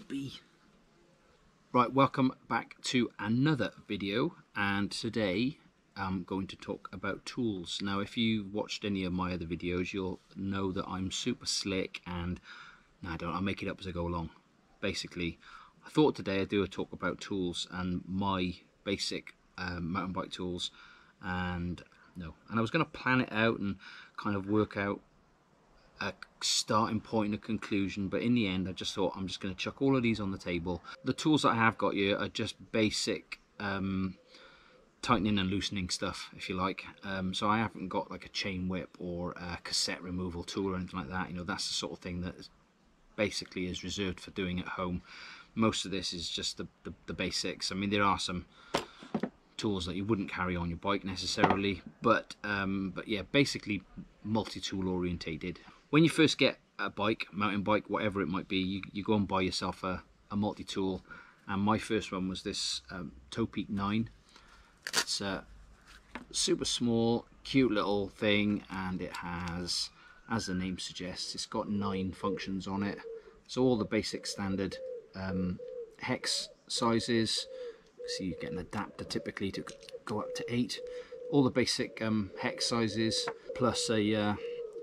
be. Right, welcome back to another video, and today I'm going to talk about tools. Now, if you've watched any of my other videos, you'll know that I'm super slick and I make it up as I go along. Basically, I thought today I'd do a talk about tools and my basic mountain bike tools, and I was going to plan it out and kind of work out a starting point and a conclusion, but in the end I just thought I'm just going to chuck all of these on the table. The tools that I have got here are just basic tightening and loosening stuff, if you like. So I haven't got like a chain whip or a cassette removal tool or anything like that. You know, that's the sort of thing that basically is reserved for doing at home. Most of this is just the basics. I mean, there are some tools that you wouldn't carry on your bike necessarily, but yeah, basically multi-tool orientated. When you first get a bike, mountain bike, whatever it might be, you go and buy yourself a multi-tool, and my first one was this Topeak 9. It's a super small, cute little thing, and it has, as the name suggests, it's got 9 functions on it. So all the basic standard hex sizes. So you get an adapter typically to go up to 8. All the basic hex sizes, plus a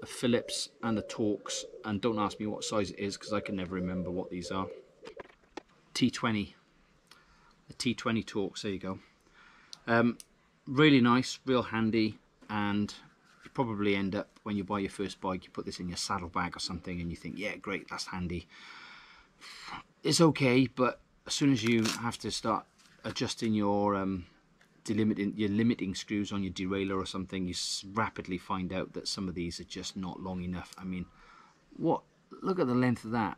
Phillips and a Torx, and don't ask me what size it is because I can never remember what these are. T20, a T20 Torx, there you go. Really nice, real handy, and you probably end up, when you buy your first bike, you put this in your saddlebag or something and you think, yeah, great, that's handy. It's okay, but as soon as you have to start adjusting your limiting screws on your derailleur or something, you rapidly find out that some of these are just not long enough. I mean, look at the length of that.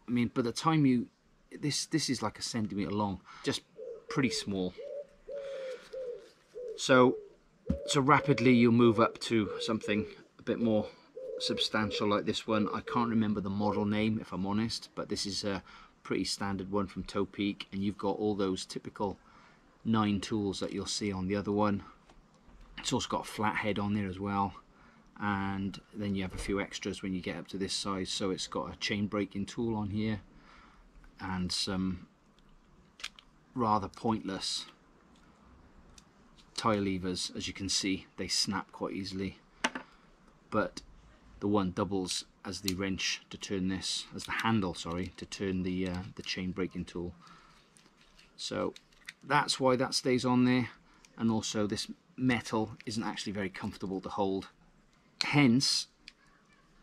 I mean, by the time this is like a centimetre long, just pretty small. So rapidly you'll move up to something a bit more substantial like this one. I can't remember the model name, if I'm honest, but this is a pretty standard one from Topeak, and you've got all those typical 9 tools that you'll see on the other one. It's also got a flat head on there as well, and then you have a few extras when you get up to this size. So it's got a chain braking tool on here and some rather pointless tie levers. As you can see, they snap quite easily, but the one doubles as the wrench to turn this, as the handle, sorry, to turn the chain braking tool. So that's why that stays on there, and also this metal isn't actually very comfortable to hold, hence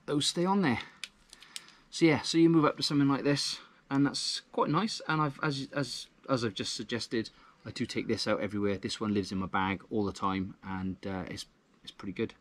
those stay on there. So yeah, so you move up to something like this, and that's quite nice. And I've, as I've just suggested, I do take this out everywhere. This one lives in my bag all the time, and it's pretty good.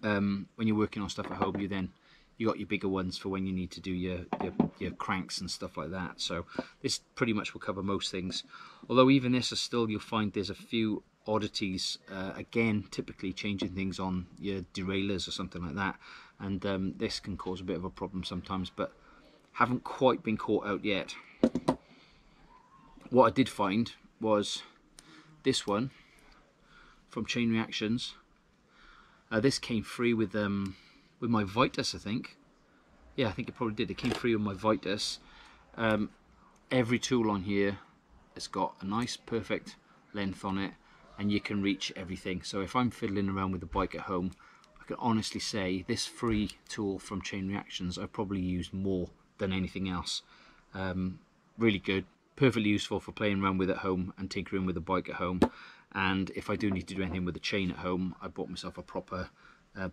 When you're working on stuff at home, you got your bigger ones for when you need to do your cranks and stuff like that. So this pretty much will cover most things. Although even this is still, you'll find there's a few oddities. Again, typically changing things on your derailleurs or something like that, and this can cause a bit of a problem sometimes, but haven't quite been caught out yet. What I did find was this one from Chain Reactions. This came free with my Vitus, I think. Yeah, I think it probably did. It came free with my Vitus. Every tool on here has got a nice, perfect length on it, and you can reach everything. So if I'm fiddling around with the bike at home, I can honestly say this free tool from Chain Reactions I've probably used more than anything else. Really good, perfectly useful for playing around with at home and tinkering with the bike at home. And if I do need to do anything with the chain at home, I bought myself a proper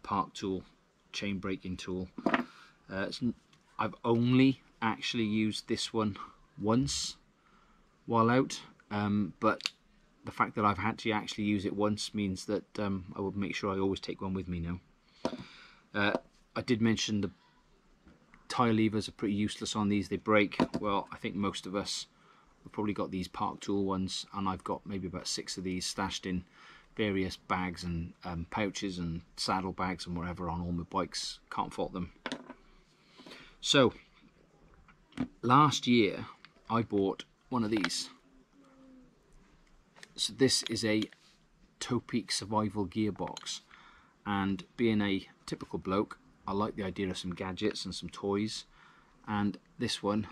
park tool, chain braking tool. I've only actually used this one once while out, but the fact that I've had to actually use it once means that I will make sure I always take one with me now. I did mention the tie levers are pretty useless on these. They break. Well, I think most of us have probably got these park tool ones, and I've got maybe about 6 of these stashed in various bags and pouches and saddle bags and whatever on all my bikes. Can't fault them. So last year I bought one of these. So this is a Topeak survival gearbox, and being a typical bloke, I like the idea of some gadgets and some toys, and this one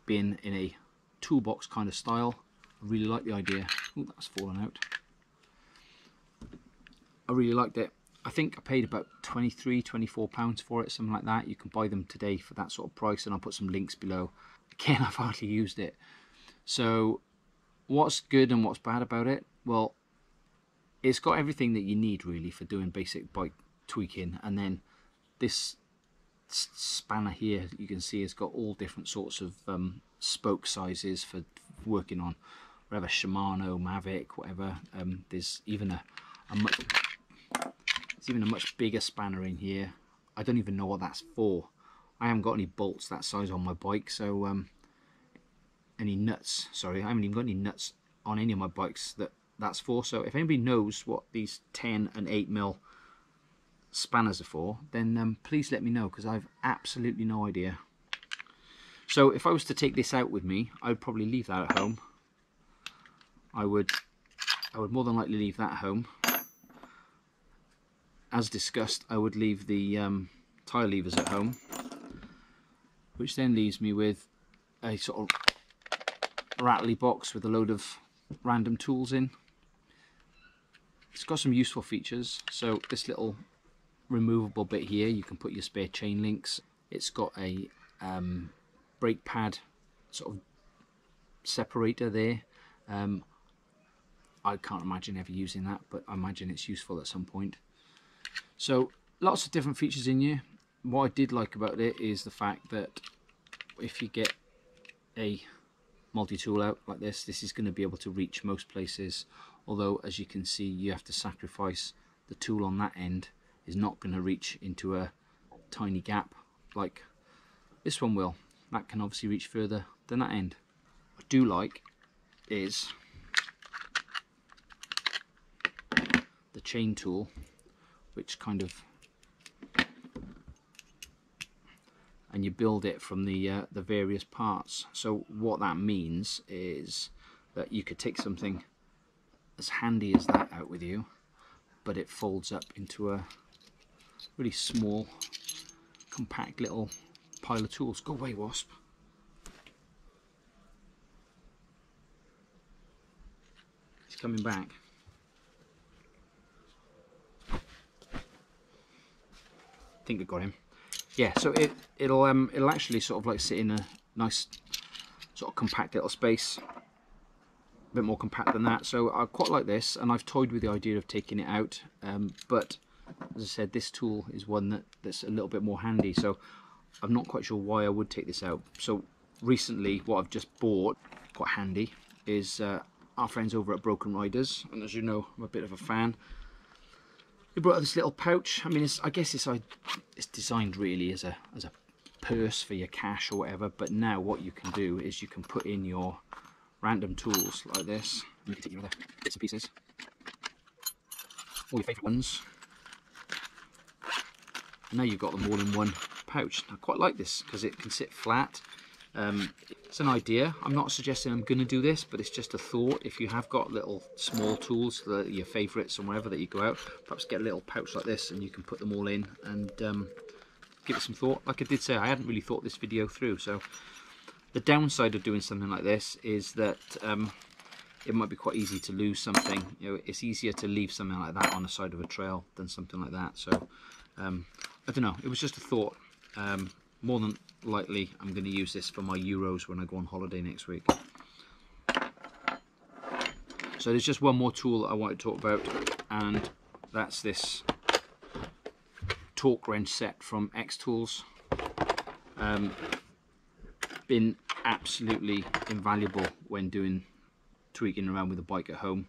being in a toolbox kind of style. I really like the idea. Oh, that's fallen out. I really liked it. I think I paid about £23–24 for it, something like that. You can buy them today for that sort of price, and I'll put some links below. Again, I've hardly used it. So what's good and what's bad about it? Well, it's got everything that you need really for doing basic bike tweaking, and then this spanner here, you can see, it's got all different sorts of spoke sizes for working on whatever, Shimano, Mavic, whatever. There's even a much bigger spanner in here. I don't even know what that's for. I haven't got any bolts that size on my bike, so any nuts, sorry, I haven't even got any nuts on any of my bikes that's for. So if anybody knows what these 10 and 8mm spanners are for, then please let me know, because I've absolutely no idea. So if I was to take this out with me, I would probably leave that at home. I would more than likely leave that at home. As discussed, I would leave the tyre levers at home, which then leaves me with a sort of rattly box with a load of random tools in. It's got some useful features. So this little removable bit here, you can put your spare chain links. It's got a brake pad sort of separator there. I can't imagine ever using that, but I imagine it's useful at some point. So lots of different features in here. What I did like about it is the fact that if you get a multi-tool out like this, this is going to be able to reach most places, although as you can see, you have to sacrifice the tool on that end. Is not going to reach into a tiny gap like this one will. That can obviously reach further than that end. What I do like is the chain tool, which kind of, and you build it from the various parts. So what that means is that you could take something as handy as that out with you, but it folds up into a really small, compact little pile of tools. Go away, wasp. He's coming back. I think I got him. Yeah, so it'll actually sort of like sit in a nice sort of compact little space, a bit more compact than that. So I quite like this, and I've toyed with the idea of taking it out, but as I said, this tool is one that's a little bit more handy, so I'm not quite sure why I would take this out. So recently what I've just bought, quite handy, is our friends over at Broken Riders, and as you know, I'm a bit of a fan. They brought out this little pouch. I mean, I guess it's designed really as a purse for your cash or whatever, but now what you can do is you can put in your random tools like this. You can take your other bits and pieces, all your favourite ones. Now you've got them all in one pouch. I quite like this because it can sit flat. It's an idea. I'm not suggesting I'm going to do this, but it's just a thought. If you have got little small tools, your favourites and wherever that you go out, perhaps get a little pouch like this and you can put them all in and give it some thought. Like I did say, I hadn't really thought this video through. So the downside of doing something like this is that it might be quite easy to lose something. You know, it's easier to leave something like that on the side of a trail than something like that. So I don't know, it was just a thought. More than likely I'm going to use this for my Euros when I go on holiday next week. So there's just one more tool that I want to talk about, and that's this torque wrench set from X-Tools. Been absolutely invaluable when doing tweaking around with a bike at home.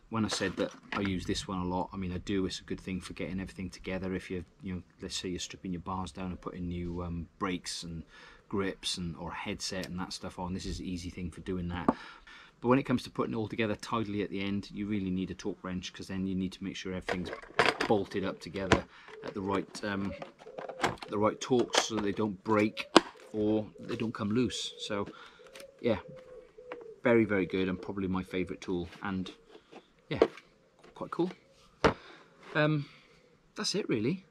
When I said that I use this one a lot, I mean I do. It's a good thing for getting everything together. If you know, let's say you're stripping your bars down and putting new brakes and grips or a headset and that stuff on, this is an easy thing for doing that. But when it comes to putting it all together tidily at the end, you really need a torque wrench, because then you need to make sure everything's bolted up together at the right torques, so they don't break or they don't come loose. So yeah, very, very good, and probably my favourite tool. And yeah, quite cool. That's it really.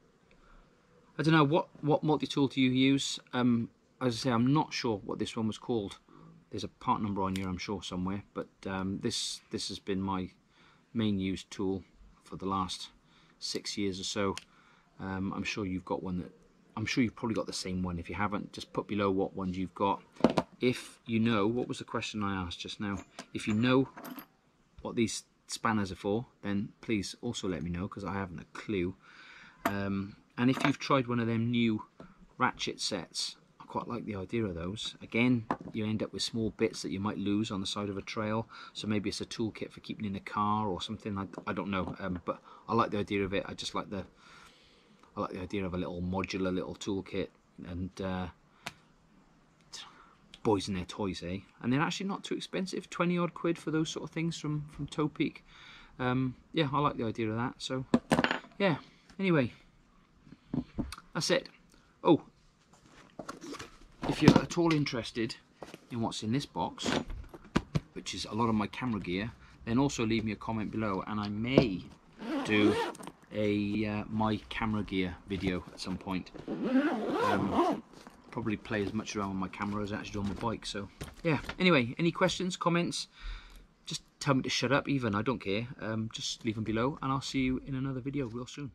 I don't know, what multi-tool do you use? As I say, I'm not sure what this one was called. There's a part number on here, I'm sure, somewhere. But this has been my main used tool for the last 6 years or so. I'm sure you've got one that... I'm sure you've probably got the same one. If you haven't, just put below what ones you've got. If you know... What was the question I asked just now? If you know what these spanners are for, then please also let me know, because I haven't a clue. And if you've tried one of them new ratchet sets, I quite like the idea of those. Again, you end up with small bits that you might lose on the side of a trail, so maybe it's a toolkit for keeping in a car or something. I don't know, but I like the idea of it. I like the idea of a little modular little toolkit, and boys and their toys, eh? And they're actually not too expensive, 20 odd quid for those sort of things from Topeak. Yeah, I like the idea of that. So yeah, anyway, that's it. Oh, if you're at all interested in what's in this box, which is a lot of my camera gear, then also leave me a comment below, and I may do a my camera gear video at some point. Probably play as much around with my camera as I actually do on my bike. So yeah, anyway, any questions, comments, just tell me to shut up even, I don't care. Just leave them below, and I'll see you in another video real soon.